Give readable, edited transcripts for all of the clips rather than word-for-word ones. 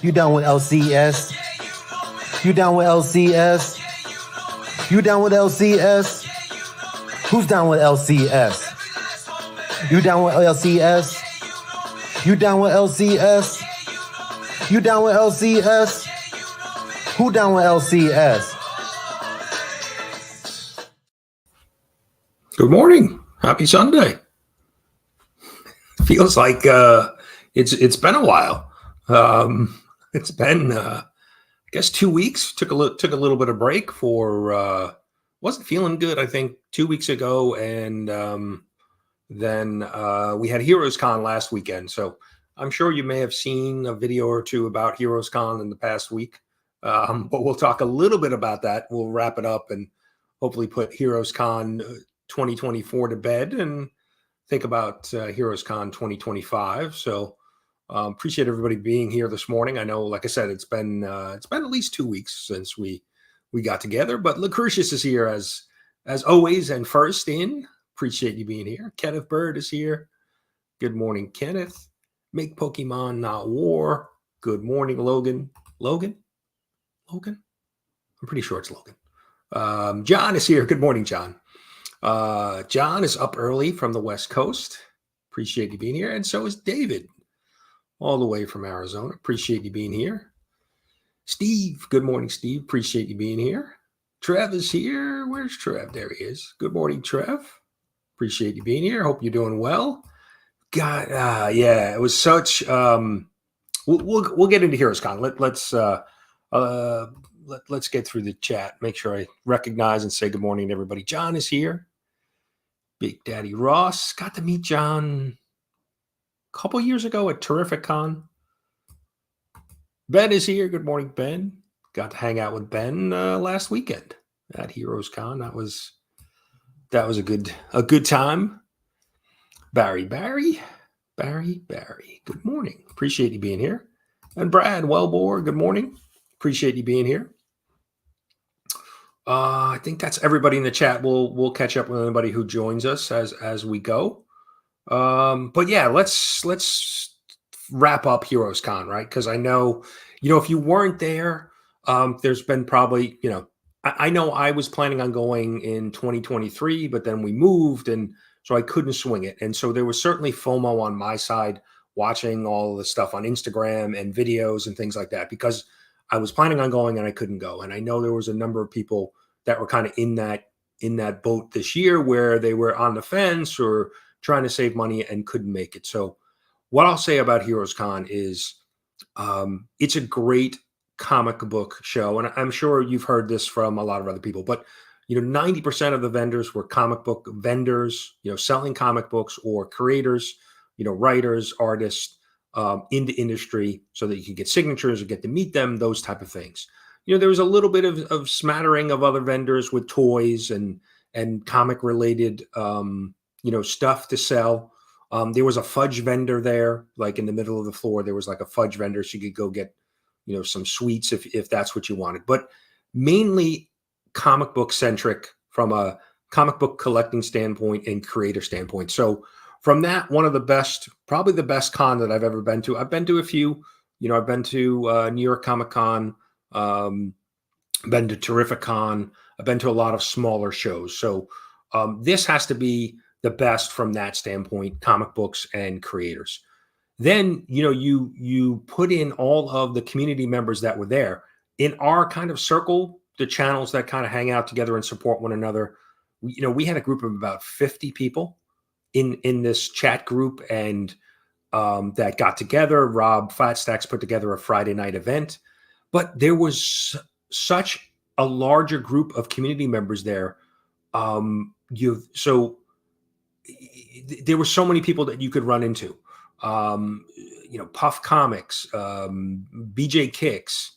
You down with LCS? You down with LCS? You down with LCS? Who's down with LCS? You down with LCS? You down with LCS? You down with LCS? Who down with LCS? Good morning. Happy Sunday. Feels like it's been a while. It's been I guess 2 weeks. Took a little bit of break for wasn't feeling good, I think, 2 weeks ago, and then we had Heroes Con last weekend. So I'm sure you may have seen a video or two about Heroes Con in the past week. But we'll talk a little bit about that. We'll wrap it up and hopefully put Heroes Con 2024 to bed and think about Heroes Con 2025. So appreciate everybody being here this morning. I know, like I said, it's been at least 2 weeks since we got together, but Lucretius is here as always and first in. Appreciate you being here. Kenneth Bird is here. Good morning, Kenneth. Make Pokemon Not War. Good morning, Logan. Logan? I'm pretty sure it's Logan. John is here. Good morning, John. John is up early from the West Coast. Appreciate you being here. And so is David, all the way from Arizona. Appreciate you being here. Steve, good morning, Steve. Appreciate you being here. Trev is here. Where's Trev? There he is. Good morning, Trev. Appreciate you being here. Hope you're doing well. God, yeah, it was such. We'll get into Heroes Con. Let's get through the chat. Make sure I recognize and say good morning to everybody. John is here. Big Daddy Ross. Got to meet John a couple years ago at Terrific Con. Ben is here. Good morning, Ben. Got to hang out with Ben last weekend at Heroes Con. That was a good time. Barry. Good morning. Appreciate you being here. And Brad Wellbore. Good morning. Appreciate you being here. I think that's everybody in the chat. We'll catch up with anybody who joins us as we go. But yeah, let's wrap up Heroes Con, right? Because I know, if you weren't there, there's been probably, I know I was planning on going in 2023, but then we moved, and so I couldn't swing it. And so there was certainly FOMO on my side, watching all the stuff on Instagram and videos and things like that, because I was planning on going and I couldn't go. And I know there was a number of people that were kind of in that boat this year where they were on the fence or trying to save money and couldn't make it. So what I'll say about Heroes Con is it's a great comic book show. And I'm sure you've heard this from a lot of other people, but 90% of the vendors were comic book vendors, selling comic books, or creators, writers, artists, in the industry, so that you could get signatures or get to meet them, those type of things. There was a little bit of smattering of other vendors with toys and comic related, stuff to sell. There was a fudge vendor there, like in the middle of the floor. There was like a fudge vendor, so you could go get, some sweets if that's what you wanted. But mainly comic book centric from a comic book collecting standpoint and creator standpoint. So from that, one of the best, probably the best con that I've ever been to. I've been to a few, I've been to New York Comic Con, been to Terrific Con. I've been to a lot of smaller shows. So this has to be the best from that standpoint, comic books and creators. Then, you put in all of the community members that were there in our kind of circle, the channels that kind of hang out together and support one another. We had a group of about 50 people in this chat group, and that got together. Rob Flatstacks put together a Friday night event, but there was such a larger group of community members there. So there were so many people that you could run into. Puff Comics, BJ Kicks,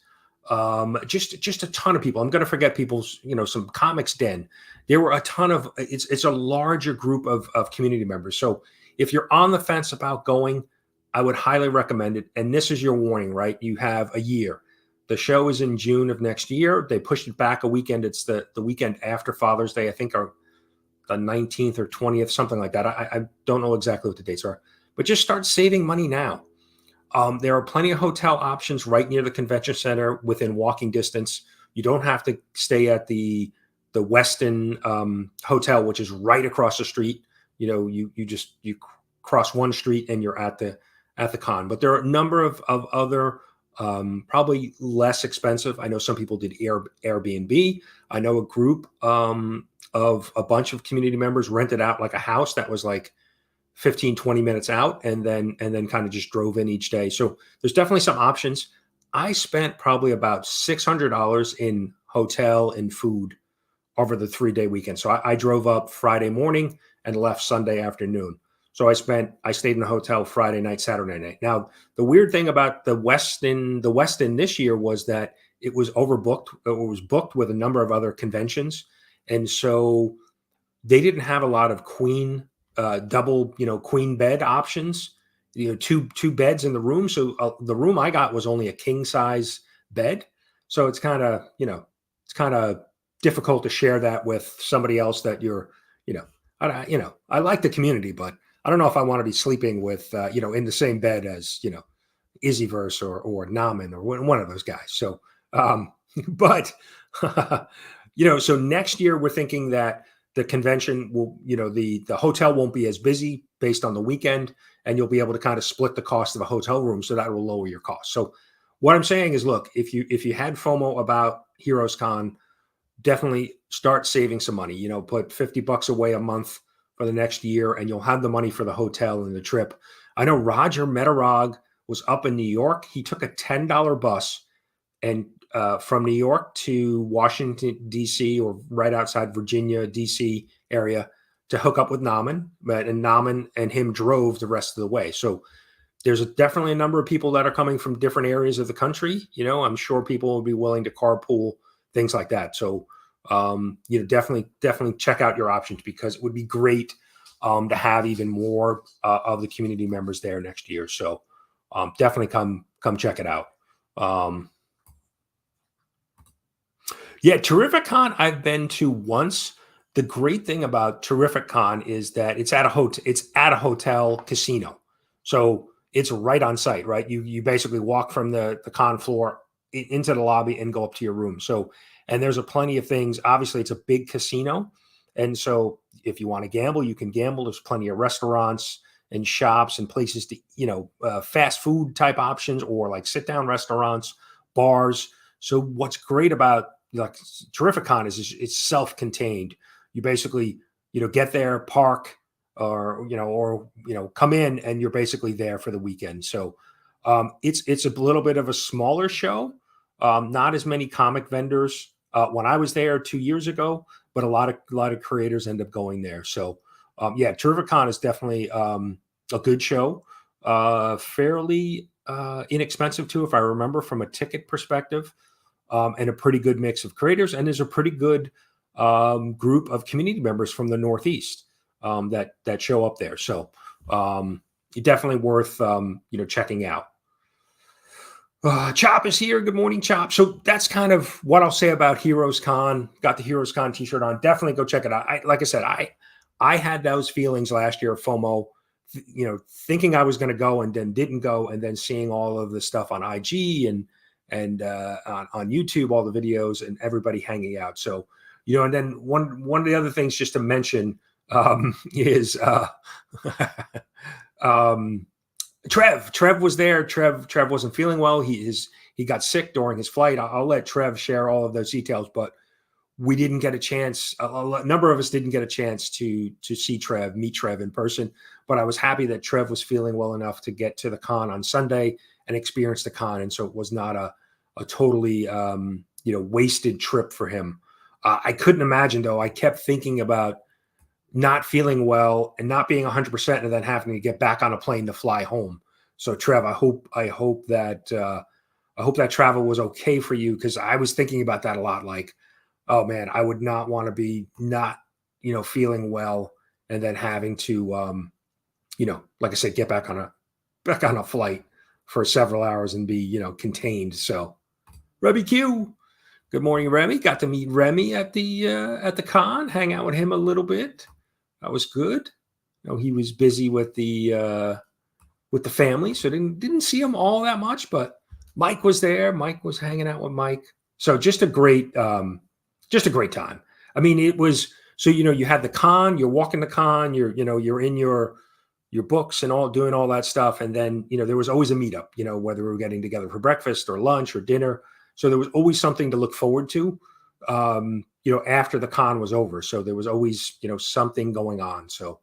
just a ton of people. I'm going to forget people's, some Comics Den. There were a ton of, it's a larger group of community members. So if you're on the fence about going, I would highly recommend it. And this is your warning, right? You have a year. The show is in June of next year. They pushed it back a weekend. It's the weekend after Father's Day, I think, or the 19th or 20th, something like that. I don't know exactly what the dates are, but just start saving money now. There are plenty of hotel options right near the convention center within walking distance. You don't have to stay at the Westin Hotel, which is right across the street. You cross one street and you're at the con. But there are a number of other probably less expensive. I know some people did Airbnb. I know a group of a bunch of community members rented out like a house that was like 15, 20 minutes out and then kind of just drove in each day. So there's definitely some options. I spent probably about $600 in hotel and food over the 3-day weekend. So I drove up Friday morning and left Sunday afternoon. So I stayed in the hotel Friday night, Saturday night. Now, the weird thing about the Westin this year was that it was overbooked. It was booked with a number of other conventions. And so they didn't have a lot of double, queen bed options, two beds in the room. So the room I got was only a king size bed. So it's kind of difficult to share that with somebody else that I like the community, but I don't know if I want to be sleeping with, in the same bed as, IzzyVerse or Namen or one of those guys. So, but, so next year we're thinking that the convention will, the hotel won't be as busy based on the weekend, and you'll be able to kind of split the cost of a hotel room. So that will lower your cost. So what I'm saying is, look, if you had FOMO about Heroes Con, definitely start saving some money, put $50 away a month for the next year, and you'll have the money for the hotel and the trip. I know Roger Metarog was up in New York. He took a $10 bus and from New York to Washington, D.C., or right outside Virginia, D.C. area to hook up with Namen. And Namen and him drove the rest of the way. So there's definitely a number of people that are coming from different areas of the country. I'm sure people will be willing to carpool, things like that. So, definitely check out your options, because it would be great to have even more of the community members there next year. So definitely come check it out. Terrificon I've been to once. The great thing about Terrificon is that it's at a hotel casino. So it's right on site, right? You basically walk from the con floor into the lobby and go up to your room. So, and there's plenty of things. Obviously, it's a big casino. And so if you want to gamble, you can gamble. There's plenty of restaurants and shops and places to, fast food type options, or like sit down restaurants, bars. So what's great about Terrificon is it's self-contained. You basically, get there, park, or come in, and you're basically there for the weekend. So it's a little bit of a smaller show. Not as many comic vendors when I was there 2 years ago, but a lot of creators end up going there. So Terrificon is definitely a good show, fairly inexpensive too, if I remember, from a ticket perspective, and a pretty good mix of creators. And there's a pretty good group of community members from the Northeast that show up there. So definitely worth checking out. Chop is here. Good morning, Chop. So that's kind of what I'll say about Heroes Con. Got the Heroes Con t-shirt on. Definitely go check it out. Like I said, I had those feelings last year of FOMO, thinking I was going to go and then didn't go, and then seeing all of the stuff on IG and on YouTube, all the videos and everybody hanging out. So, and then one of the other things just to mention is Trev was there. Trev wasn't feeling well. He got sick during his flight. I'll let Trev share all of those details, but we didn't get a chance. A number of us didn't get a chance to meet Trev in person, but I was happy that Trev was feeling well enough to get to the con on Sunday and experience the con. And so it was not a totally, wasted trip for him. I couldn't imagine, though. I kept thinking about not feeling well and not being 100% and then having to get back on a plane to fly home. So Trev, I hope that travel was okay for you, because I was thinking about that a lot. Like, oh man, I would not want to be not, feeling well and then having to, like I said, get back on a flight for several hours and be, contained. So Remy Q, good morning, Remy. Got to meet Remy at the con, hang out with him a little bit. That was good. He was busy with the the family, so didn't see him all that much. But Mike was there. Mike was hanging out with Mike. So just a great time. I mean, it was so you had the con. You're walking the con. You're in your books and all doing all that stuff, and then there was always a meetup. Whether we were getting together for breakfast or lunch or dinner. So there was always something to look forward to. After the con was over. So there was always, something going on. So,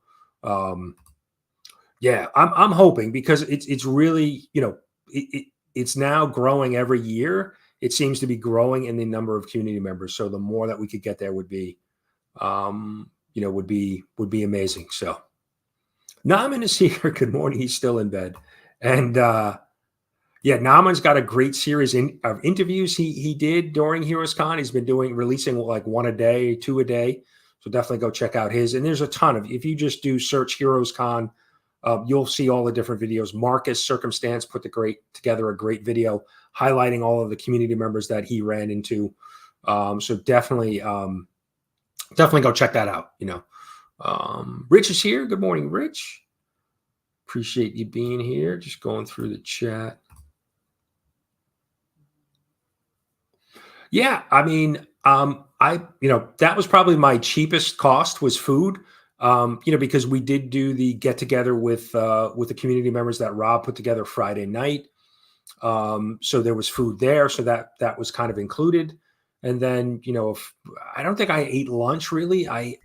yeah, I'm hoping because it's really, it's now growing every year. It seems to be growing in the number of community members. So the more that we could get there would be, would be amazing. So Naaman is here. Good morning. He's still in bed. And, yeah, Naaman's got a great series of interviews he did during Heroes Con. He's been releasing like one a day, two a day. So definitely go check out his. And there's a ton of, if you just do search Heroes Con, you'll see all the different videos. Marcus Circumstance put together a great video highlighting all of the community members that he ran into. So definitely go check that out. Rich is here. Good morning, Rich. Appreciate you being here. Just going through the chat. Yeah, I mean, that was probably my cheapest cost was food, because we did do the get together with the community members that Rob put together Friday night. So there was food there, so that was kind of included. And then, I don't think I ate lunch really. I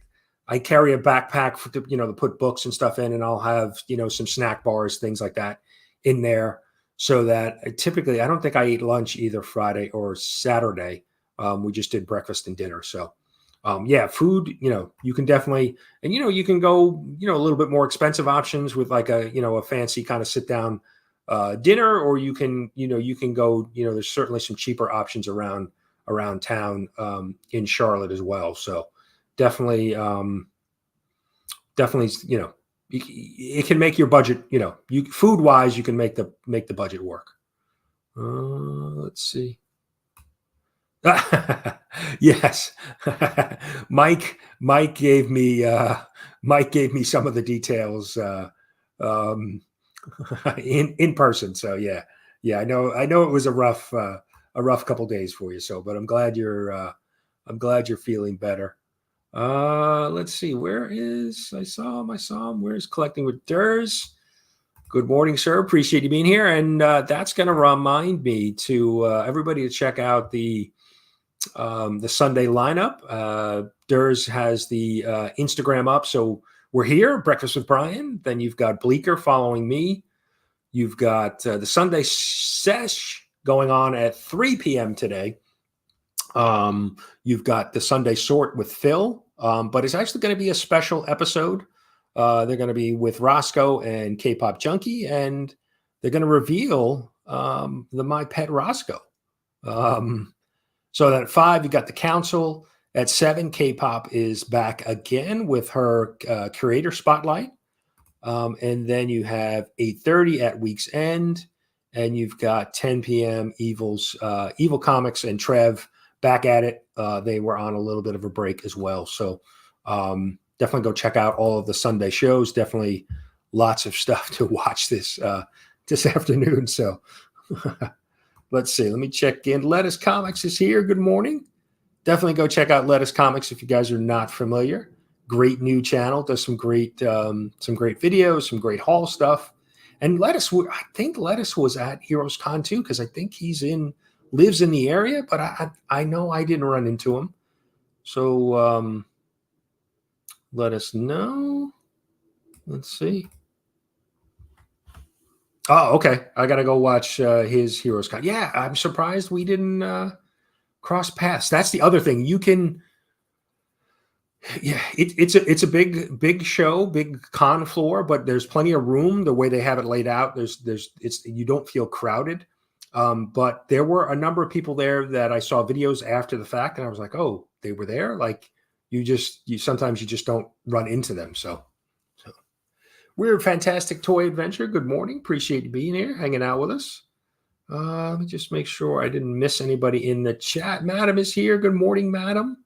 carry a backpack to put books and stuff in, and I'll have, some snack bars, things like that in there. So that typically, I don't think I ate lunch either Friday or Saturday. We just did breakfast and dinner. So, yeah, food, you can definitely, and, you can go, a little bit more expensive options with like a fancy kind of sit down dinner, or you can go, there's certainly some cheaper options around town in Charlotte as well. So definitely, it can make your budget, food wise, you can make the budget work. Let's see. Yes. Mike gave me some of the details in person. So yeah. I know it was a rough couple days for you. So, but I'm glad you're feeling better. Let's see. I saw him. Where's Collecting with Derrz? Good morning, sir. Appreciate you being here. And that's going to remind me to everybody to check out the Sunday lineup. Derrz has the Instagram up. So we're here, Breakfast with Brian. Then you've got Bleecker following me. You've got the Sunday sesh going on at 3 p.m. today. You've got the Sunday sort with Phil, but it's actually going to be a special episode. They're going to be with Roscoe and K-Pop Junkie, and they're going to reveal the My Pet Roscoe. So at 5, you got the Council. At 7, K-Pop is back again with her Creator Spotlight. And then you have 8:30 at Week's End, and you've got 10 p.m. Evil Comics and Trev back at it. They were on a little bit of a break as well. So definitely go check out all of the Sunday shows. Definitely lots of stuff to watch this afternoon. So let's see. Let me check in. Lettuce Comics is here. Good morning. Definitely go check out Lettuce Comics if you guys are not familiar. Great new channel. Does some great videos, some great haul stuff. And Lettuce, I think Lettuce was at Heroes Con too, because I think lives in the area, but I know I didn't run into him. So let us know. Let's see. Oh, okay. I got to go watch his Heroes Con. Yeah, I'm surprised we didn't cross paths. That's the other thing. You can, yeah, it's a big show, big con floor, but there's plenty of room. The way they have it laid out, you don't feel crowded. But there were a number of people there that I saw videos after the fact, and I was like, oh, they were there. Like sometimes you just don't run into them. So we're Fantastic Toy Adventure. Good morning. Appreciate you being here, hanging out with us. Let me just make sure I didn't miss anybody in the chat. Madam is here. Good morning, Madam.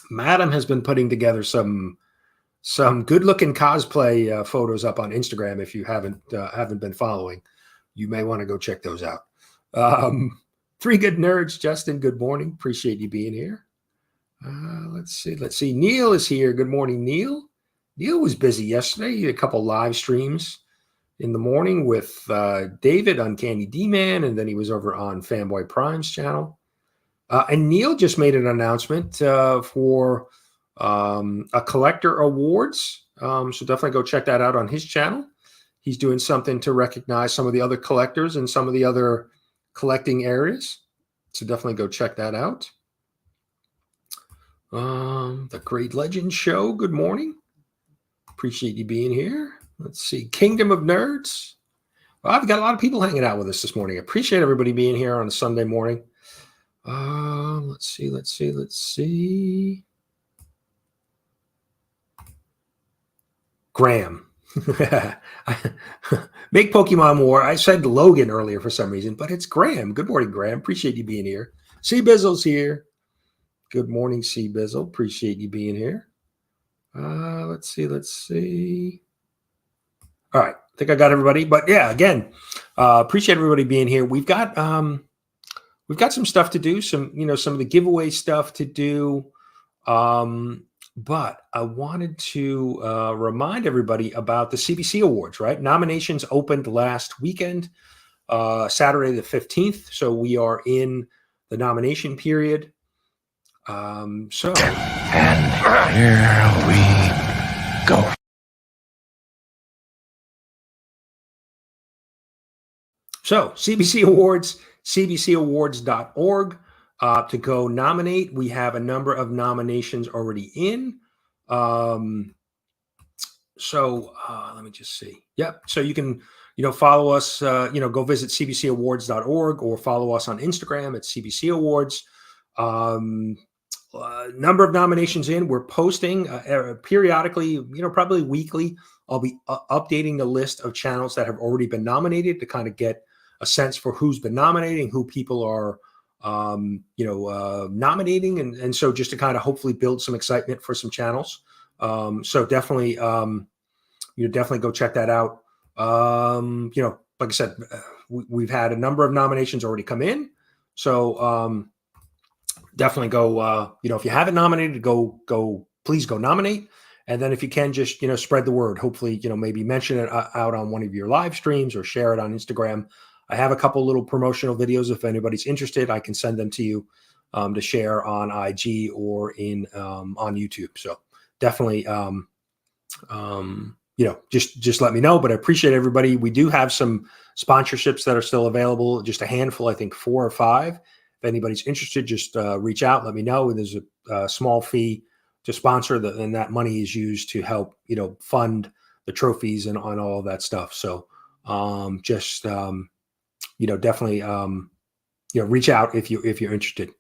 Madam has been putting together some some good-looking cosplay photos up on Instagram. If you haven't been following, you may want to go check those out. Three good nerds, Justin. Good morning. Appreciate you being here. Let's see. Neil is here. Good morning, Neil. Neil was busy yesterday. He had a couple live streams in the morning with David, Uncanny D-Man, and then he was over on Fanboy Prime's channel. And Neil just made an announcement for a collector awards. So definitely go check that out on his channel. He's doing something to recognize some of the other collectors and some of the other collecting areas. So definitely go check that out. The Great Legend Show. Good morning. Appreciate you being here. Let's see. Kingdom of Nerds. Well, I've got a lot of people hanging out with us this morning. I appreciate everybody being here on a Sunday morning. Let's see. Graham. Make Pokemon War. I said Logan earlier for some reason, but it's Graham. Good morning, Graham. Appreciate you being here. C Bizzle's here. Good morning, C Bizzle. Appreciate you being here. Let's see. All right. I think I got everybody. But yeah, again, appreciate everybody being here. We've got some stuff to do, some of the giveaway stuff to do. But I wanted to remind everybody about the CBC Awards, right? Nominations opened last weekend, Saturday the 15th. So we are in the nomination period. And here we go. So CBC Awards, cbcawards.org. To go nominate. We have a number of nominations already in. So let me just see. Yep. So you can, follow us, go visit cbcawards.org or follow us on Instagram at CBC Awards. Number of nominations in. We're posting periodically, probably weekly. I'll be updating the list of channels that have already been nominated to kind of get a sense for who's been nominating, who people are nominating, and so just to kind of hopefully build some excitement for some channels. So definitely, definitely go check that out. Like I said, we've had a number of nominations already come in. So definitely go, if you haven't nominated, please go nominate. And then if you can just, spread the word, hopefully, maybe mention it out on one of your live streams or share it on Instagram. I have a couple little promotional videos. If anybody's interested, I can send them to you to share on IG or on YouTube. So definitely, just let me know. But I appreciate everybody. We do have some sponsorships that are still available. Just a handful, I think 4 or 5. If anybody's interested, just reach out. Let me know. There's a small fee to sponsor, and that money is used to help fund the trophies and on all of that stuff. So definitely, reach out if you're interested.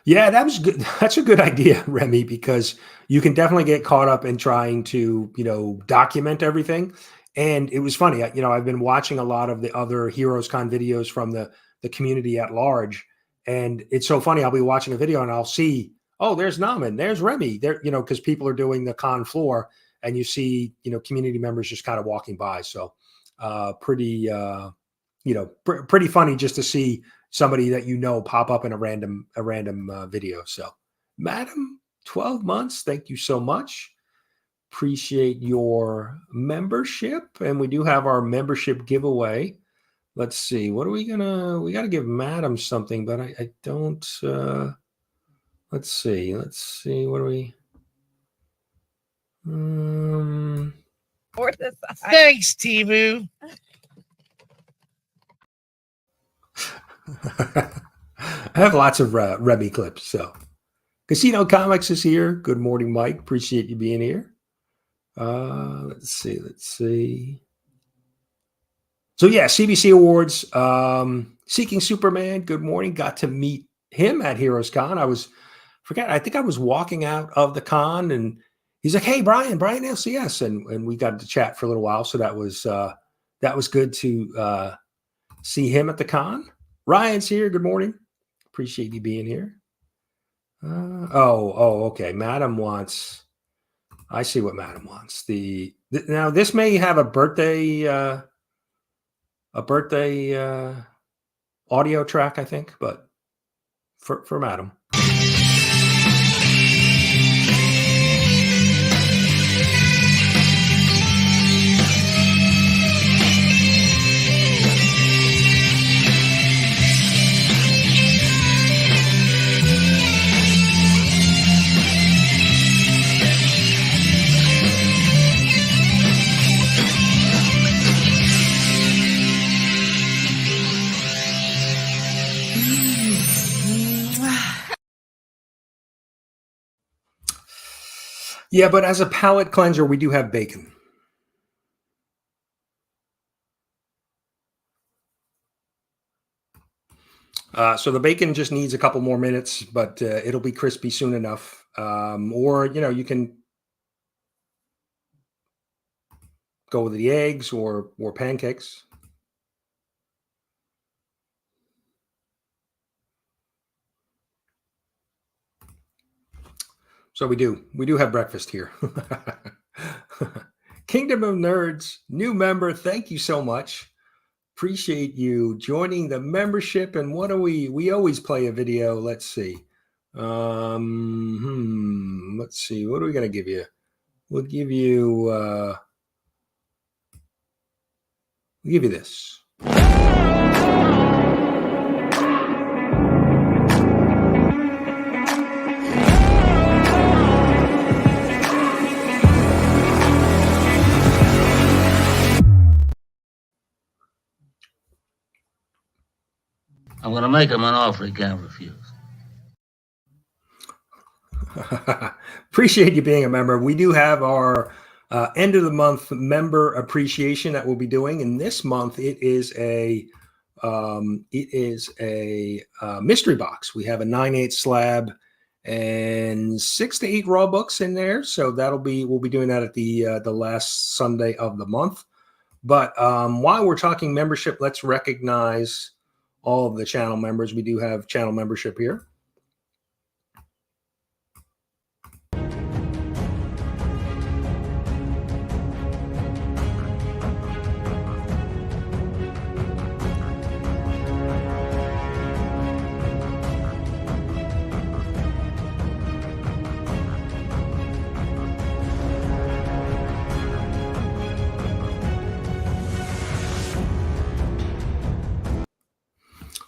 Yeah, that was good. That's a good idea, Remy, because you can definitely get caught up in trying to, document everything. And it was funny, I've been watching a lot of the other HeroesCon videos from the community at large. And it's so funny. I'll be watching a video and I'll see, oh, there's Naman, there's Remy there, because people are doing the con floor. And you see, community members just kind of walking by. So pretty funny just to see somebody that pop up in a random video. So, Madam, 12 months. Thank you so much. Appreciate your membership. And we do have our membership giveaway. Let's see. What are we got to give Madam something, but I don't. Let's see. What do we? Thanks, Timu. I have lots of Remy clips. So, Casino Comics is here. Good morning, Mike. Appreciate you being here. Let's see. So yeah, CBC Awards. Seeking Superman. Good morning. Got to meet him at HeroesCon. I think I was walking out of the con and he's like, "Hey, Brian LCS," and we got to chat for a little while. So that was good to see him at the con. Ryan's here. Good morning. Appreciate you being here. Okay. Madam wants. I see what Madam wants. Now this may have a birthday audio track, I think, but for Madam. Yeah, but as a palate cleanser, we do have bacon. So the bacon just needs a couple more minutes, but it'll be crispy soon enough. Or, you can go with the eggs or pancakes. So we do have breakfast here. Kingdom of Nerds, new member. Thank you so much. Appreciate you joining the membership. And what do we always play a video. Let's see. Let's see. What are we going to give you? We'll give you this. I'm going to make him an offer he can't refuse. Appreciate you being a member. We do have our end of the month member appreciation that we'll be doing, and this month it is a mystery box. We have a 9/8 slab and 6 to 8 raw books in there, so we'll be doing that at the last Sunday of the month. But while we're talking membership, let's recognize all of the channel members. We do have channel membership here.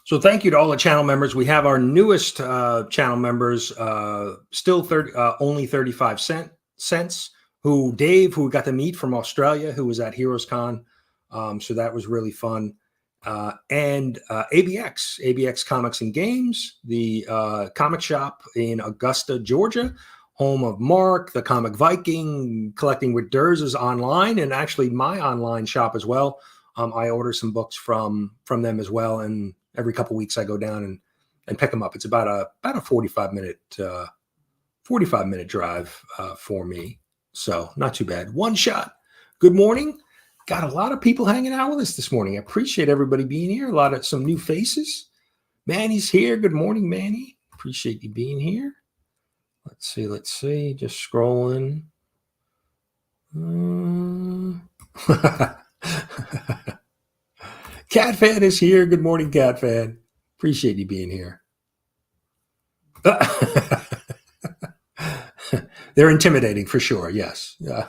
So thank you to all the channel members. We have our newest channel members, still only 35 cents. Dave, who we got to meet from Australia, who was at Heroes Con. So that was really fun. And ABX Comics and Games, the comic shop in Augusta, Georgia, home of Mark, the Comic Viking, Collecting with Derrz is online, and actually my online shop as well. I order some books from them as well, and every couple of weeks I go down and pick them up. It's about a 45-minute drive for me, so not too bad. One shot. Good morning. Got a lot of people hanging out with us this morning. I appreciate everybody being here. Some new faces. Manny's here. Good morning, Manny. Appreciate you being here. Let's see. Just scrolling. CatFan is here. Good morning, CatFan. Appreciate you being here. They're intimidating for sure. Yes. Let's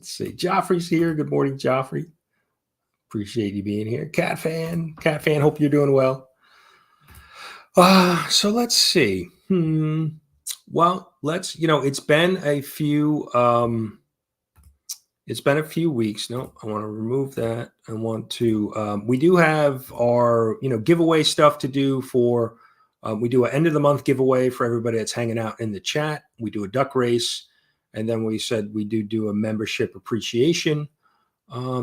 see. Joffrey's here. Good morning, Joffrey. Appreciate you being here. CatFan, hope you're doing well. So let's see. Well, it's been a few weeks. No, I want to remove that. I want to, we do have our, giveaway stuff to do for, we do an end of the month giveaway for everybody that's hanging out in the chat. We do a duck race. And then we said we do a membership appreciation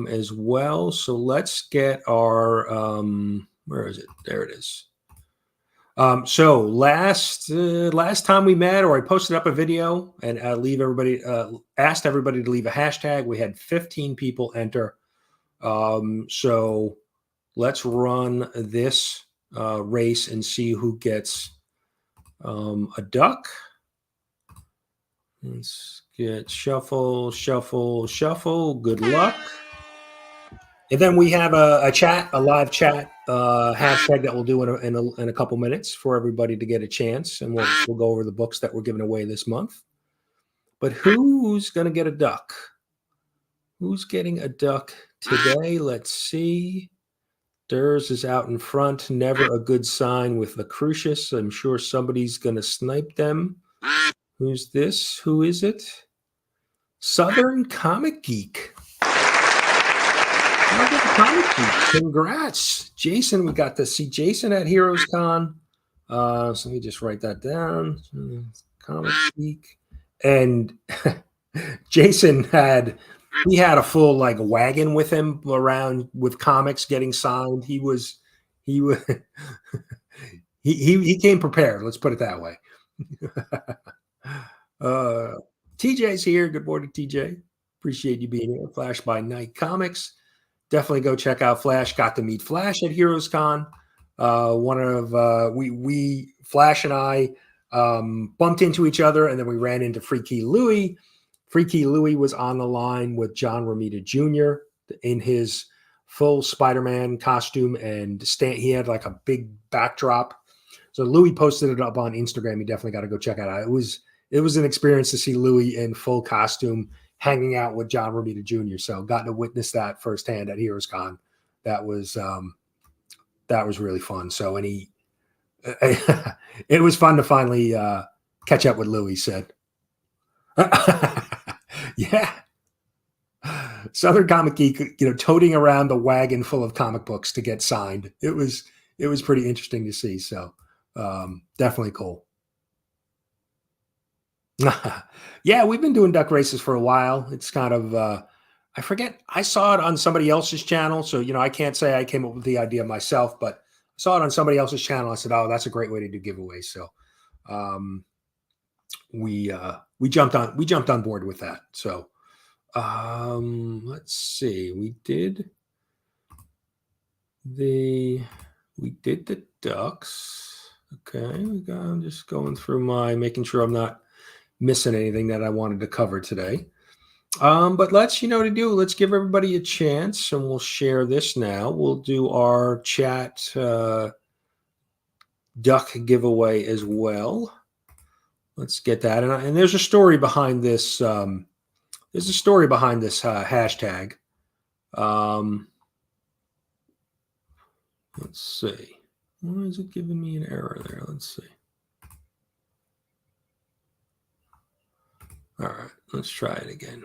as well. So let's get our, where is it? There it is. So last time we met, or I posted up a video and asked everybody to leave a hashtag. We had 15 people enter. So let's run this race and see who gets a duck. Let's get shuffle, shuffle, shuffle. Good luck. And then we have a chat, a live chat hashtag that we'll do in a couple minutes for everybody to get a chance, and we'll go over the books that we're giving away this month. But who's gonna get a duck? Who's getting a duck today? Let's see. Derrz is out in front. Never a good sign with the Crucius. I'm sure somebody's gonna snipe them. Who's this? Who is it? Southern Comic Geek. Southern Comic Geek. Congrats, Jason. We got to see Jason at Heroes Con. So let me just write that down. Comic Geek. And Jason had a full like wagon with him around with comics getting signed. He came prepared. Let's put it that way. TJ's here. Good morning, TJ. Appreciate you being here. Flash by Night Comics. Definitely go check out Flash. Got to meet Flash at Heroes Con. Flash and I bumped into each other, and then we ran into Freaky Louie. Freaky Louie was on the line with John Romita Jr. in his full Spider-Man costume, and he had like a big backdrop. So Louie posted it up on Instagram. You definitely got to go check it out. It was an experience to see Louie in full costume hanging out with John Romita Jr. So got to witness that firsthand at Heroes Con. That was really fun. So it was fun to finally catch up with Louie. Said, yeah, Southern Comic Geek, toting around the wagon full of comic books to get signed. It was pretty interesting to see. So definitely cool. Yeah, we've been doing duck races for a while. It's kind of I forget. I saw it on somebody else's channel, so I can't say I came up with the idea myself, but I saw it on somebody else's channel. I said, "Oh, that's a great way to do giveaways." So we jumped on board with that. So let's see. We did the ducks. Okay, I'm just going through making sure I'm not missing anything that I wanted to cover today. But let's, let's give everybody a chance, and we'll share this now. We'll do our chat duck giveaway as well. Let's get that. And there's a story behind this. There's a story behind this hashtag. Let's see. Why is it giving me an error there? Let's see. All right, let's try it again.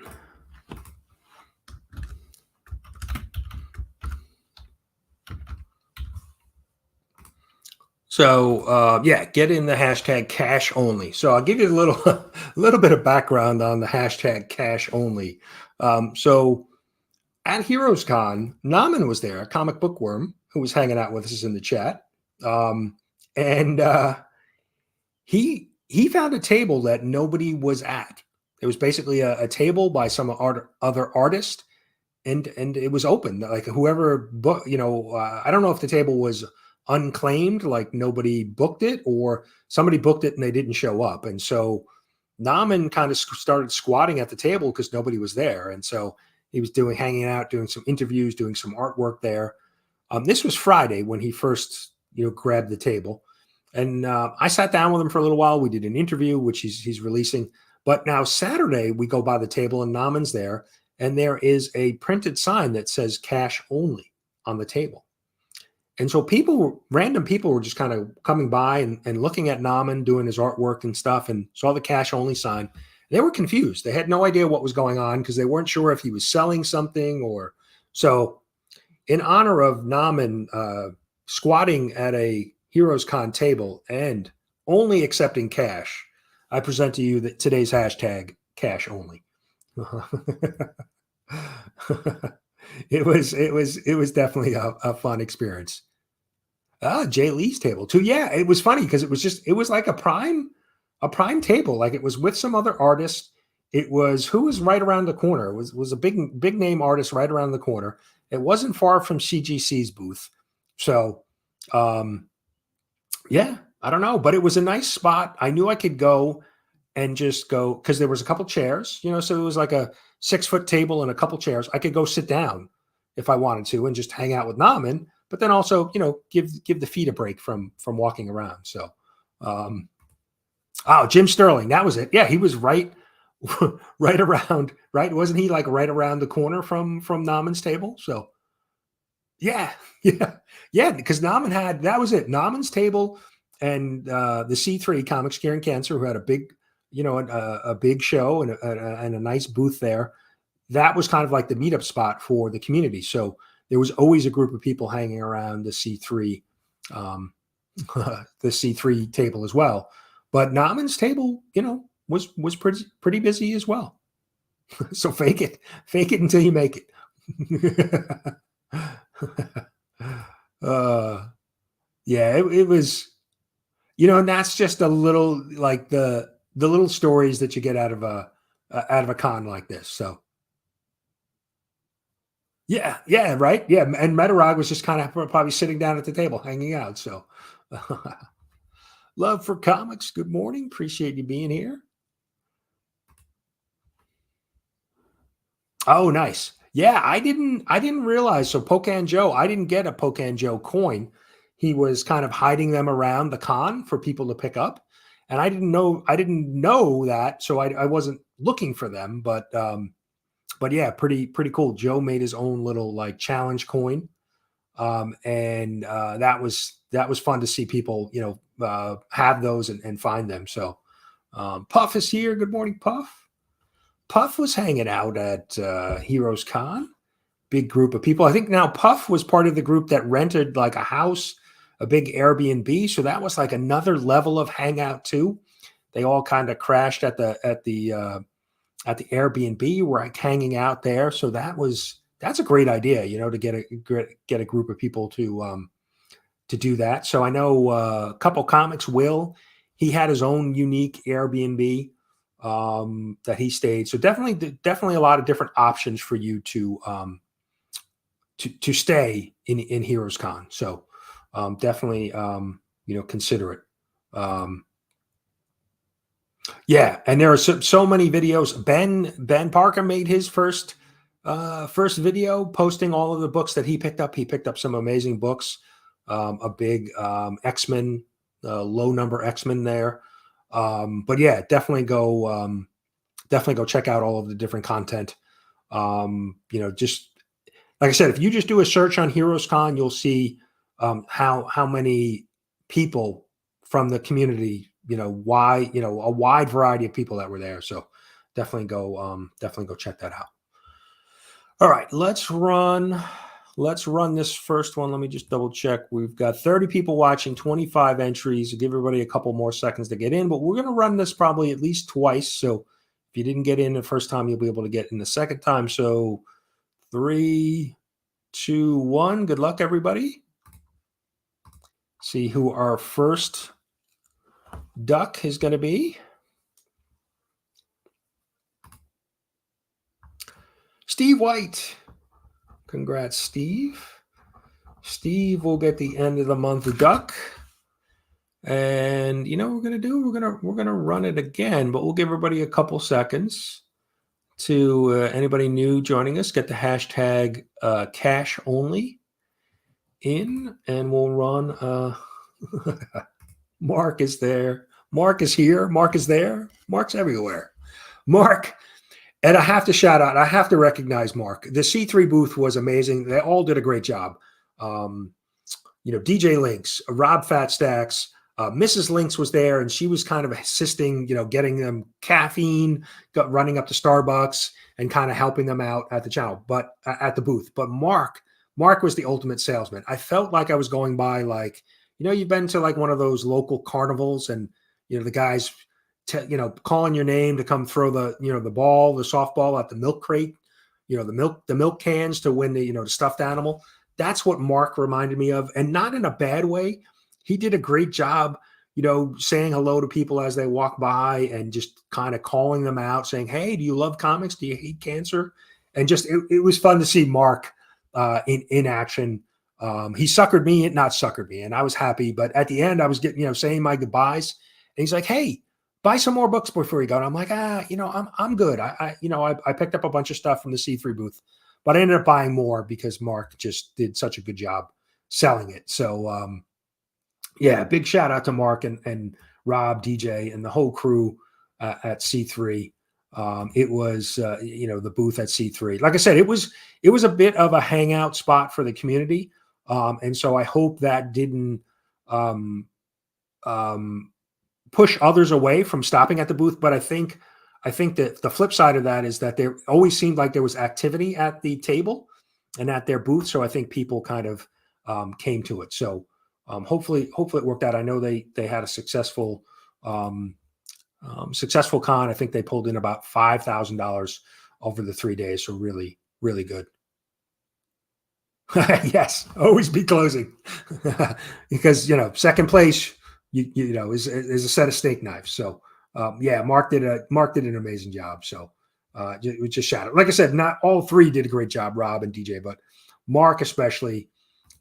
So get in the hashtag cash only. So I'll give you a little bit of background on the hashtag cash only. So at Heroes Con, Naman was there, a comic book worm who was hanging out with us in the chat. And he found a table that nobody was at. It was basically a table by some other artist, and it was open. Like whoever booked, I don't know if the table was unclaimed, like nobody booked it, or somebody booked it and they didn't show up. And so Naman kind of started squatting at the table because nobody was there. And so he was hanging out, doing some interviews, doing some artwork there. This was Friday when he first, grabbed the table. And I sat down with him for a little while. We did an interview, which he's releasing. But now Saturday, we go by the table and Naman's there, and there is a printed sign that says cash only on the table. And so random people were just kind of coming by and looking at Naman doing his artwork and stuff, and saw the cash only sign. They were confused. They had no idea what was going on because they weren't sure if he was selling something or so. In honor of Naman squatting at a Heroes Con table and only accepting cash, I present to you today's hashtag cash only. It was definitely a fun experience. Jay Lee's table too. Yeah, it was funny because it was like a prime table. Like it was with some other artists. It was who was right around the corner. It was a big name artist right around the corner. It wasn't far from CGC's booth. So Yeah, I don't know, but it was a nice spot. I knew I could go and just go because there was a couple chairs, so it was like a 6-foot table and a couple chairs. I could go sit down if I wanted to and just hang out with Naman, but then also, give the feet a break from walking around. So, Jim Sterling, that was it. Yeah, he was right around, right? Wasn't he like right around the corner from Naman's table? So, yeah, because that was it. Naman's table and the C3 Comics Curing Cancer, who had a big, a big show and a nice booth there. That was kind of like the meetup spot for the community. So there was always a group of people hanging around the C3, the C3 table as well. But Naman's table, was pretty busy as well. So fake it until you make it. It was, and that's just a little like the little stories that you get out of a con like this. So yeah, right. Yeah. And Metarog was just kind of probably sitting down at the table hanging out. So Love for Comics, good morning. Appreciate you being here. Oh, nice. Yeah, I didn't realize. So Pocan Joe, I didn't get a Pocan Joe coin. He was kind of hiding them around the con for people to pick up. And I didn't know that. So I wasn't looking for them, but yeah, pretty cool. Joe made his own little like challenge coin. And that was fun to see people, have those and find them. So Puff is here. Good morning, Puff. Puff was hanging out at Heroes Con. Big group of people. I think now Puff was part of the group that rented like a house, a big Airbnb. So that was like another level of hangout too. They all kind of crashed at the Airbnb, were like hanging out there. So that's a great idea, to get a group of people to do that. So I know a couple comics. He had his own unique Airbnb that he stayed. So definitely a lot of different options for you to stay in Heroes Con. So definitely consider it. Yeah, and there are so many videos. Ben Parker made his first video posting all of the books that he picked up. He picked up some amazing books, a big X-Men, low number X-Men there. But yeah, definitely go check out all of the different content. Just like I said, if you just do a search on Heroes Con, you'll see how many people from the community, a wide variety of people that were there. So definitely go check that out. All right, let's run this first one. Let me just double check. We've got 30 people watching, 25 entries. I'll give everybody a couple more seconds to get in, but we're going to run this probably at least twice. So if you didn't get in the first time, you'll be able to get in the second time. So 3, 2, 1. Good luck, everybody. See who our first duck is going to be. Steve White. Congrats, Steve. Steve will get the end of the month duck. And you know what we're going to do? We're going to run it again, but we'll give everybody a couple seconds to anybody new joining us, get the hashtag cash only in, and we'll run. Mark is there. Mark is here. Mark is there. Mark's everywhere. Mark. And I have to shout out, I have to recognize Mark. The C3 booth was amazing. They all did a great job. DJ Lynx, Rob Fat Stax, Mrs. Lynx was there, and she was kind of assisting, getting them caffeine, running up to Starbucks, and kind of helping them out at the channel, but at the booth. But Mark was the ultimate salesman. I felt like I was going by like, you've been to like one of those local carnivals, and the guys calling your name to come throw the softball at the milk crate, the milk cans to win the stuffed animal. That's what Mark reminded me of, and not in a bad way. He did a great job, saying hello to people as they walk by and just kind of calling them out, saying, "Hey, do you love comics? Do you hate cancer?" And just it was fun to see Mark in action He suckered me, not suckered me, and I was happy. But at the end, I was getting, saying my goodbyes, and he's like, "Hey, buy some more books before you go." And I'm like, I'm good. I picked up a bunch of stuff from the C3 booth, but I ended up buying more because Mark just did such a good job selling it. So, yeah, big shout out to Mark and Rob, DJ, and the whole crew at C3. It was, the booth at C3. Like I said, it was a bit of a hangout spot for the community, and so I hope that didn't push others away from stopping at the booth. But I think that the flip side of that is that there always seemed like there was activity at the table and at their booth. So I think people kind of came to it. So hopefully it worked out. I know they had a successful con. I think they pulled in about $5,000 over the 3 days. So really, really good. Yes, always be closing because second place is a set of steak knives. So Mark did an amazing job. So we just shout out. Like I said, not all three did a great job, Rob and DJ, but Mark especially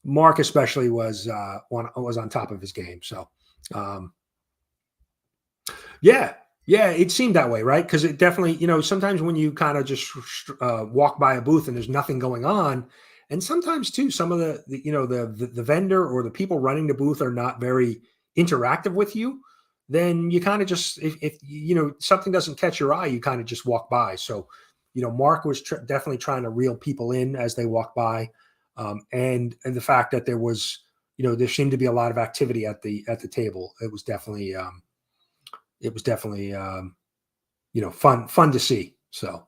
was on top of his game. So yeah, it seemed that way, right? Because it definitely, sometimes when you kind of just walk by a booth and there's nothing going on, and sometimes too, some of the vendor or the people running the booth are not very interactive with you, then you kind of just, if something doesn't catch your eye, you kind of just walk by. So, Mark was definitely trying to reel people in as they walk by, and the fact that there was, there seemed to be a lot of activity at the table. It was definitely fun to see. So,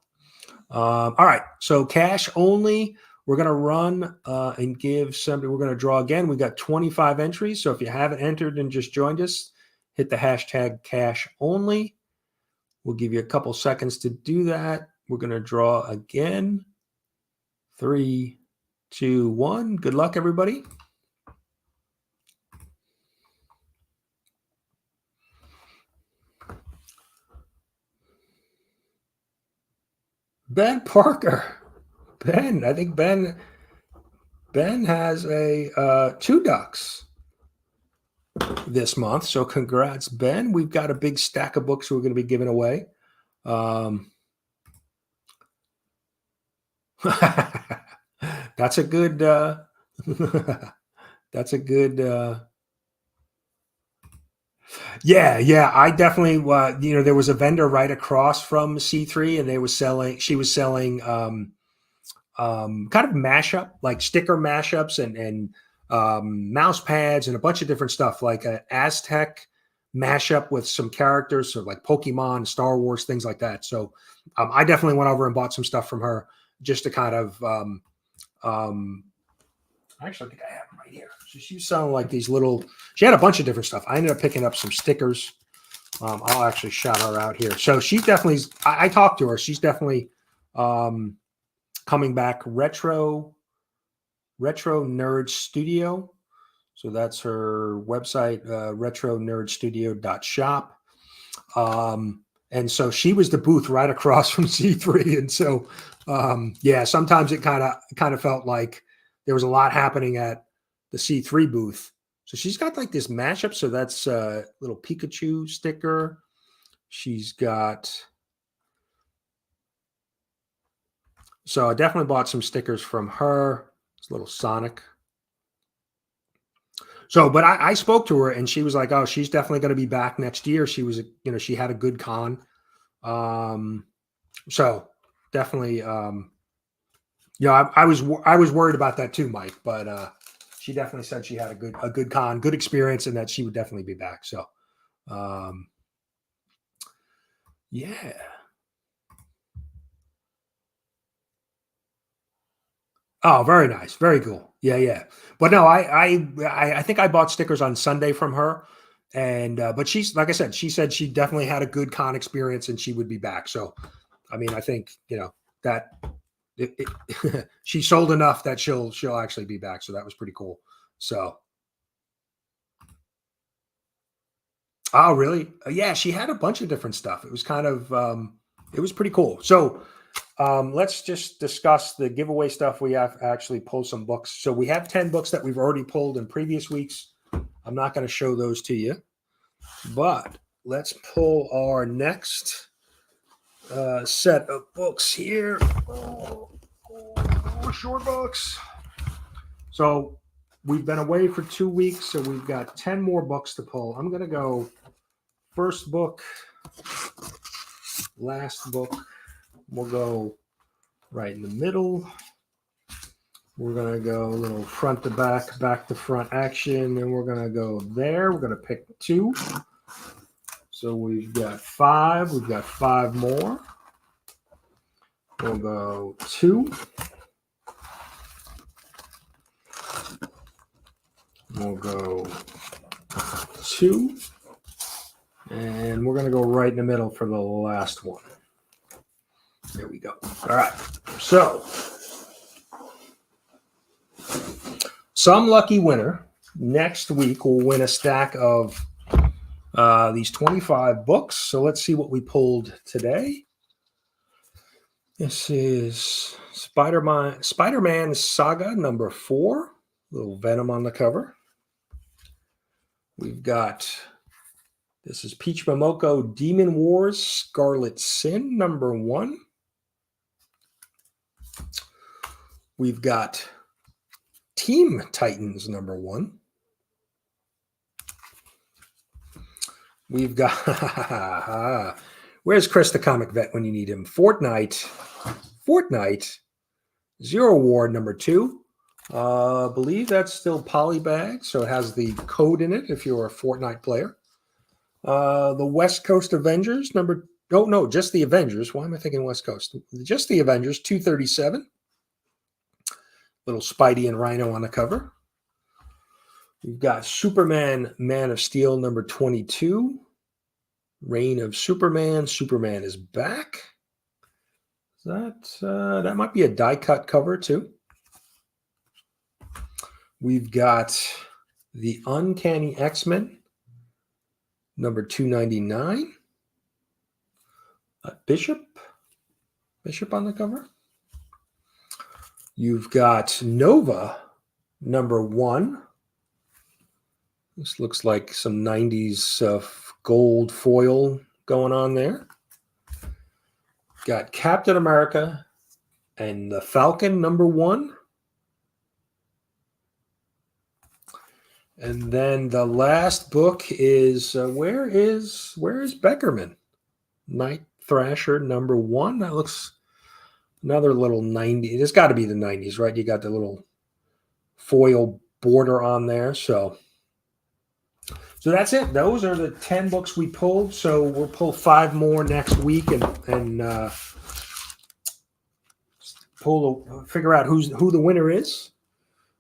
all right. So cash only. We're going to run and give somebody, we're going to draw again. We got 25 entries. So if you haven't entered and just joined us, hit the hashtag cash only. We'll give you a couple seconds to do that. We're going to draw again. 3, 2, 1. Good luck, everybody. Ben Parker. Ben, I think Ben has a 2 ducks this month. So congrats, Ben. We've got a big stack of books we're going to be giving away. That's a good yeah. I definitely there was a vendor right across from C3 and she was selling kind of mashup, like sticker mashups and mouse pads and a bunch of different stuff, like an Aztec mashup with some characters, so like Pokemon, Star Wars, things like that. So I definitely went over and bought some stuff from her just to kind of I actually think I have them right here. So she was selling like these little, she had a bunch of different stuff. I ended up picking up some stickers. I'll actually shout her out here. So she definitely, I talked to her. She's definitely coming back. Retro Nerd Studio. So that's her website, retronerdstudio.shop. And so she was the booth right across from C3. And so, sometimes it kind of felt like there was a lot happening at the C3 booth. So she's got like this mashup. So that's a little Pikachu sticker. She's got, so I definitely bought some stickers from her. It's a little Sonic. So, but I spoke to her and she was like, oh, she's definitely going to be back next year. She was, she had a good con. So definitely, I was worried about that too, Mike, but she definitely said she had a good con, good experience, and that she would definitely be back. So, yeah. Oh, very nice. Very cool. Yeah. But no, I think I bought stickers on Sunday from her. And, but she's, like I said, she said she definitely had a good con experience and she would be back. So, I mean, I think, that she sold enough that she'll actually be back. So that was pretty cool. So. Oh, really? Yeah. She had a bunch of different stuff. It was kind of, it was pretty cool. So, let's just discuss the giveaway stuff. We have actually pulled some books. So we have 10 books that we've already pulled in previous weeks. I'm not going to show those to you, but let's pull our next set of books here. Short books. So we've been away for 2 weeks, so we've got 10 more books to pull. I'm going to go first book, last book. We'll go right in the middle. We're going to go a little front to back, back to front action. Then we're going to go there. We're going to pick 2. So we've got 5. We've got 5 more. We'll go 2. We'll go 2. And we're going to go right in the middle for the last one. There we go. All right. So, some lucky winner next week will win a stack of these 25 books. So let's see what we pulled today. This is Spider-Man Saga number 4. Little Venom on the cover. We've got, this is Peach Momoko Demon Wars Scarlet Sin number 1. We've got Team Titans number 1. We've got, where's Chris the comic vet when you need him? Fortnite Zero War number 2. Believe that's still polybag, so it has the code in it if you're a Fortnite player. The West Coast Avengers number, no, just the Avengers. Why am I thinking West Coast? Just the Avengers 237. Little Spidey and Rhino on the cover. We've got Superman Man of Steel number 22. Reign of Superman. Superman is back. That might be a die cut cover too. We've got the Uncanny X-Men number 299. Bishop on the cover. You've got Nova number 1. This looks like some 90s gold foil going on there. Got Captain America and the Falcon number 1. And then the last book is where is Beckerman? Night Thrasher number 1. That looks another little 90s. It's got to be the 90s, right? You got the little foil border on there. So that's it. Those are the 10 books we pulled. So we'll pull 5 more next week and figure out who the winner is.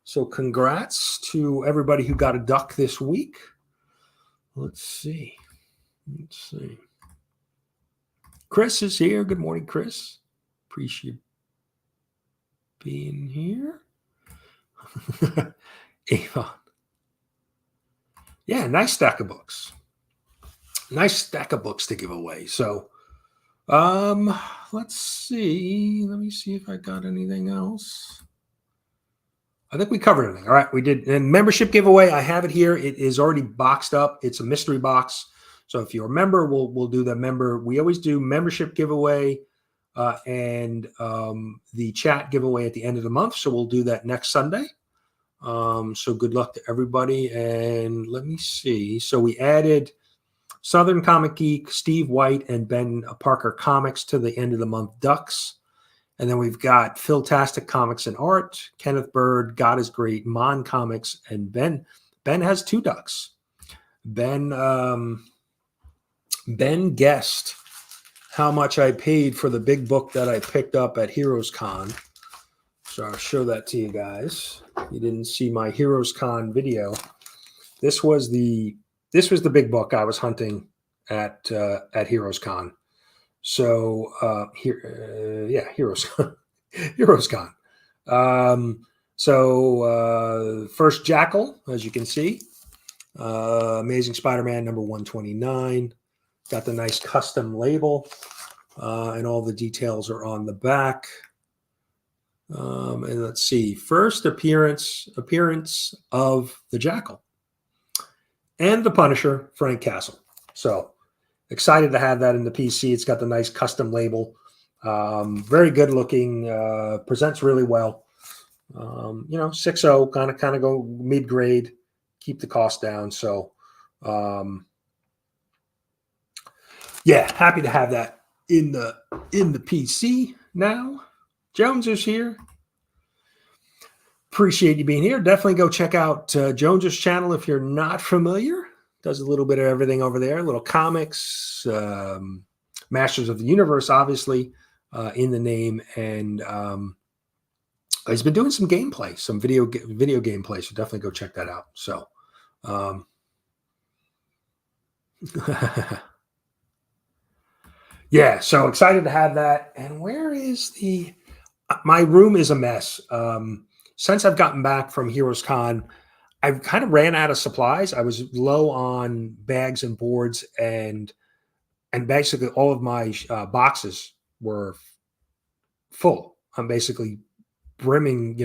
So congrats to everybody who got a duck this week. Let's see. Chris is here. Good morning, Chris. Appreciate being here. Avon. Yeah, nice stack of books. Nice stack of books to give away. So let's see. Let me see if I got anything else. I think we covered everything. All right, we did. And membership giveaway, I have it here. It is already boxed up. It's a mystery box. So if you're a member, we'll do the member. We always do membership giveaway and the chat giveaway at the end of the month. So we'll do that next Sunday. So good luck to everybody. And let me see. So we added Southern Comic Geek, Steve White, and Ben Parker Comics to the end of the month ducks. And then we've got Philtastic Comics and Art, Kenneth Bird, God is Great, Mon Comics, and Ben. Ben has 2 ducks. Ben guessed how much I paid for the big book that I picked up at Heroes Con. So I'll show that to you guys. You didn't see my Heroes Con video. This was the big book I was hunting at Heroes Con. So Heroes Con. First Jackal, as you can see, Amazing Spider-Man number 129. Got the nice custom label. and all the details are on the back. And let's see, first appearance of the Jackal and the Punisher, Frank Castle. So excited to have that in the PC. It's got the nice custom label. Very good looking, presents really well. 6.0, kind of go mid grade, keep the cost down. So, yeah, happy to have that in the PC now. Jones is here. Appreciate you being here. Definitely go check out Jones's channel if you're not familiar. Does a little bit of everything over there. Little comics, Masters of the Universe, obviously, in the name, and he's been doing some gameplay, some video gameplay. So definitely go check that out. So, yeah. So excited to have that. And where is my room is a mess. Since I've gotten back from Heroes Con, I've kind of ran out of supplies. I was low on bags and boards, and basically all of my boxes were full. I'm basically brimming,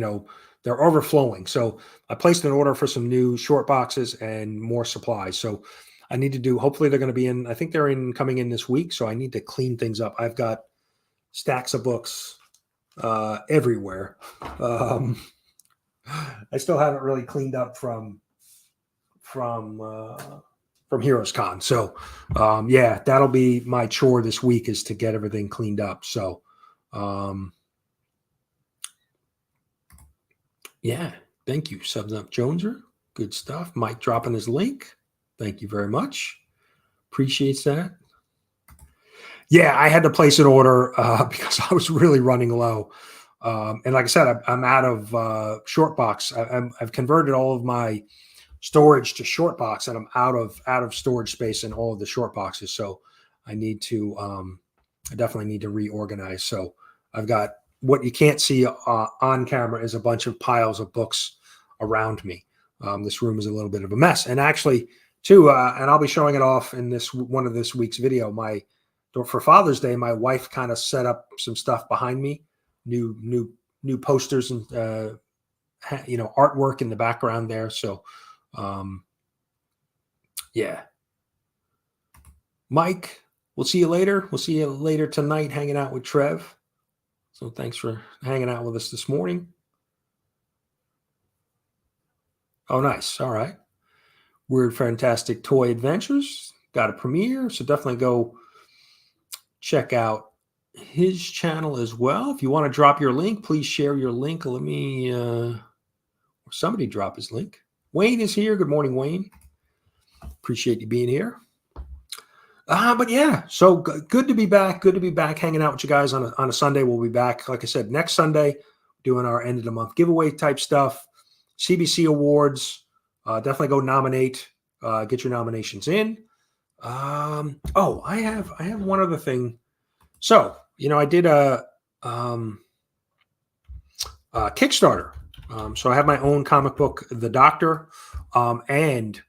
they're overflowing. So I placed an order for some new short boxes and more supplies. So I need to do, hopefully they're going to be in, I think they're coming in this week. So I need to clean things up. I've got stacks of books everywhere. I still haven't really cleaned up from Heroes Con. So yeah, that'll be my chore this week, is to get everything cleaned up. So yeah, thank you. Subbing up Joneser. Good stuff. Mike dropping his link. Thank you very much. Appreciates that. Yeah, I had to place an order because I was really running low. And like I said, I'm out of short box. I've converted all of my storage to short box, and I'm out of storage space in all of the short boxes. So I need to, I definitely need to reorganize. So I've got, what you can't see on camera is a bunch of piles of books around me. This room is a little bit of a mess. And actually, too, and I'll be showing it off in one of this week's video. For Father's Day, my wife kind of set up some stuff behind me, new posters and artwork in the background there. So, yeah. Mike, we'll see you later. We'll see you later tonight, hanging out with Trev. So thanks for hanging out with us this morning. Oh, nice. All right. Weird Fantastic Toy Adventures got a premiere. So definitely go check out his channel as well. If you want to drop your link, please share your link. Let me, somebody drop his link. Wayne is here. Good morning, Wayne. Appreciate you being here. But yeah, so good to be back. Good to be back hanging out with you guys on a Sunday. We'll be back, like I said, next Sunday, doing our end of the month giveaway type stuff. CBC Awards. Definitely go nominate. Get your nominations in. Oh, I have one other thing. So, I did a Kickstarter. So I have my own comic book, The Doctor, and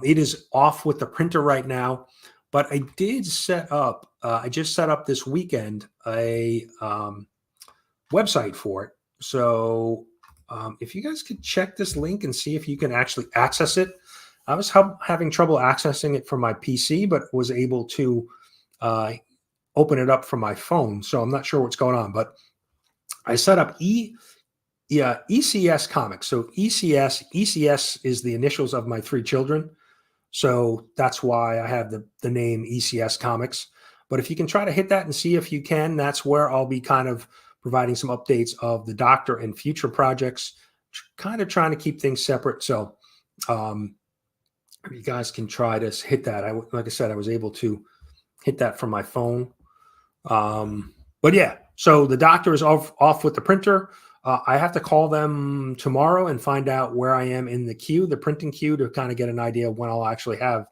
it is off with the printer right now. But I did set up, I just set up this weekend a website for it. So if you guys could check this link and see if you can actually access it. I was having trouble accessing it from my PC, but was able to open it up from my phone. So I'm not sure what's going on, but I set up ECS Comics. So ECS is the initials of my 3 children. So that's why I have the name ECS Comics. But if you can try to hit that and see if you can, that's where I'll be kind of providing some updates of the Doctor and future projects, kind of trying to keep things separate. So you guys can try to hit that. Like I said, I was able to hit that from my phone. But yeah, so the Doctor is off with the printer. I have to call them tomorrow and find out where I am in the queue, the printing queue, to kind of get an idea of when I'll actually have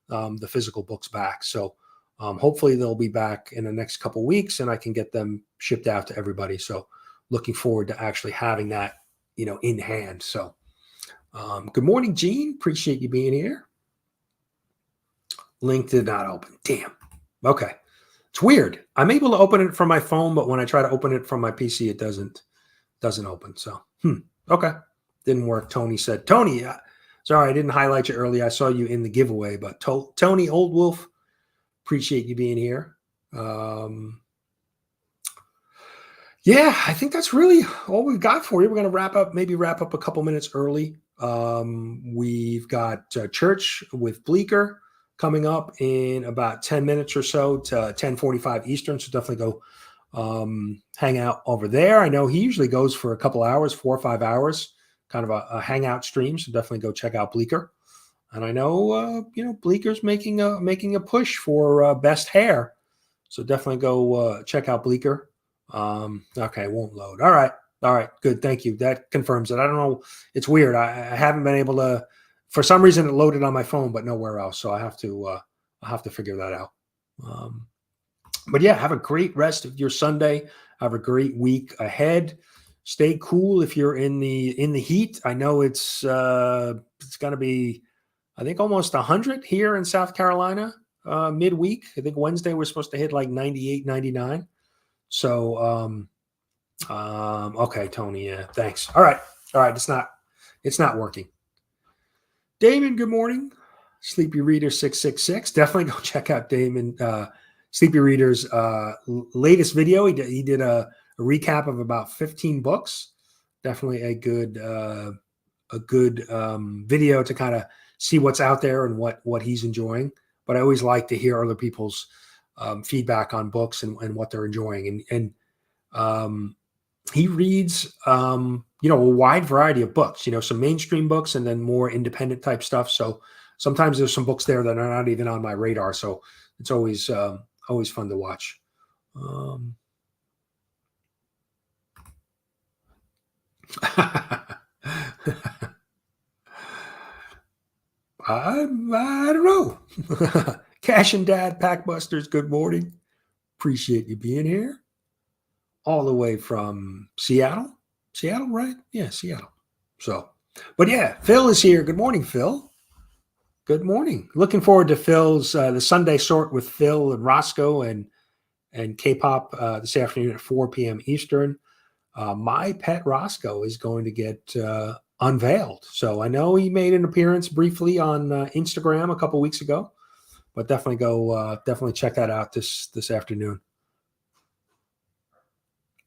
the physical books back. So hopefully they'll be back in the next couple weeks and I can get them shipped out to everybody. So looking forward to actually having that, in hand. So good morning, Gene. Appreciate you being here. Link did not open. Damn. Okay. It's weird. I'm able to open it from my phone, but when I try to open it from my PC, it doesn't open. So, okay. Didn't work. Tony said, Tony, sorry, I didn't highlight you earlier. I saw you in the giveaway, but Tony Old Wolf, appreciate you being here. Yeah, I think that's really all we've got for you. We're going to maybe wrap up a couple minutes early. We've got church with Bleecker coming up in about 10 minutes or so to 10:45 Eastern. So definitely go hang out over there. I know he usually goes for a couple hours, 4 or 5 hours, kind of a hangout stream. So definitely go check out Bleecker. And I know, Bleeker's making a push for best hair. So definitely go check out Bleecker. Okay, it won't load. All right, good. Thank you. That confirms it. I don't know. It's weird. I haven't been able to, for some reason it loaded on my phone, but nowhere else. So I have to figure that out. But yeah, have a great rest of your Sunday. Have a great week ahead. Stay cool if you're in the heat. I know it's going to be, I think, almost 100 here in South Carolina midweek. I think Wednesday we're supposed to hit like 98, 99. So, okay, Tony. Yeah, thanks. All right. It's not working. Damon, good morning. Sleepy Reader 666. Definitely go check out Damon, Sleepy Reader's latest video. He did a recap of about 15 books. Definitely a good video to kind of see what's out there and what he's enjoying. But I always like to hear other people's feedback on books and what they're enjoying. And he reads, a wide variety of books, some mainstream books and then more independent type stuff. So sometimes there's some books there that are not even on my radar. So it's always fun to watch. I don't know. Cash and Dad Packbusters, good morning. Appreciate you being here. All the way from Seattle. Seattle, right? Yeah, Seattle. So, but yeah, Phil is here. Good morning, Phil. Good morning. Looking forward to Phil's the Sunday Sort with Phil and Roscoe and K-pop this afternoon at 4 p.m. Eastern. My pet Roscoe is going to get unveiled. So I know he made an appearance briefly on Instagram a couple weeks ago, but definitely check that out this afternoon.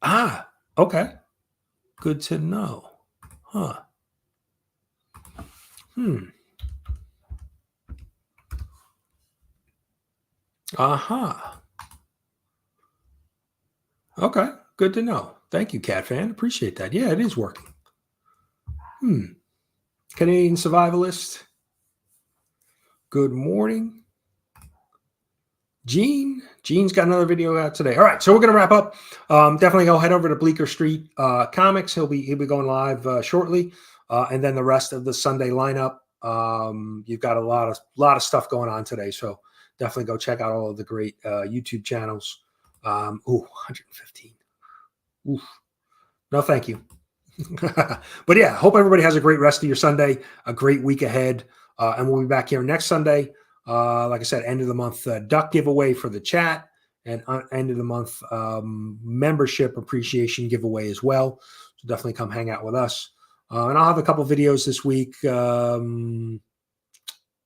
Ah, okay. Good to know. Huh. Aha. Okay. Good to know. Thank you, CatFan. Appreciate that. Yeah, it is working. Canadian Survivalist. Good morning. Gene's got another video out today. All right, so we're going to wrap up. Definitely go head over to Bleecker Street Comics. He'll be going live shortly, and then the rest of the Sunday lineup. You've got a lot of stuff going on today, so definitely go check out all of the great YouTube channels. 115. Oof. No, thank you. But yeah, hope everybody has a great rest of your Sunday, a great week ahead, and we'll be back here next Sunday. Like I said, end of the month duck giveaway for the chat, and end of the month membership appreciation giveaway as well. So definitely come hang out with us. And I'll have a couple videos this week. I'm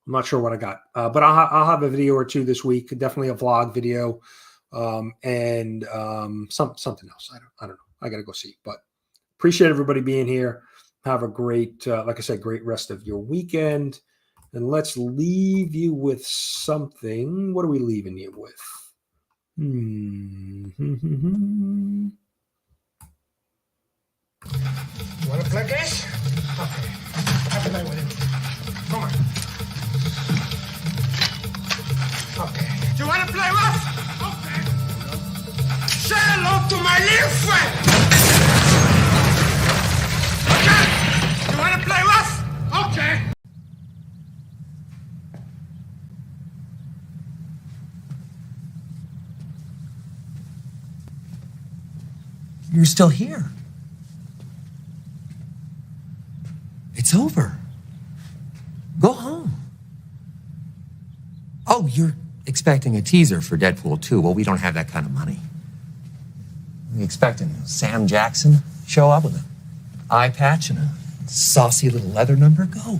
not sure what I got, but I'll have a video or two this week. Definitely a vlog video, and something else. I don't know. I got to go see. But appreciate everybody being here. Have a great, like I said, great rest of your weekend. And let's leave you with something. What are we leaving you with? You want to play this? Okay. I'll play with him. Come on. Okay. You want to play rough? Okay. Say hello to my little friend. Okay. You want to play rough? Okay. You're still here. It's over. Go home. Oh, you're expecting a teaser for Deadpool 2. Well, we don't have that kind of money. We expecting Sam Jackson show up with an eye patch and a saucy little leather number? Go.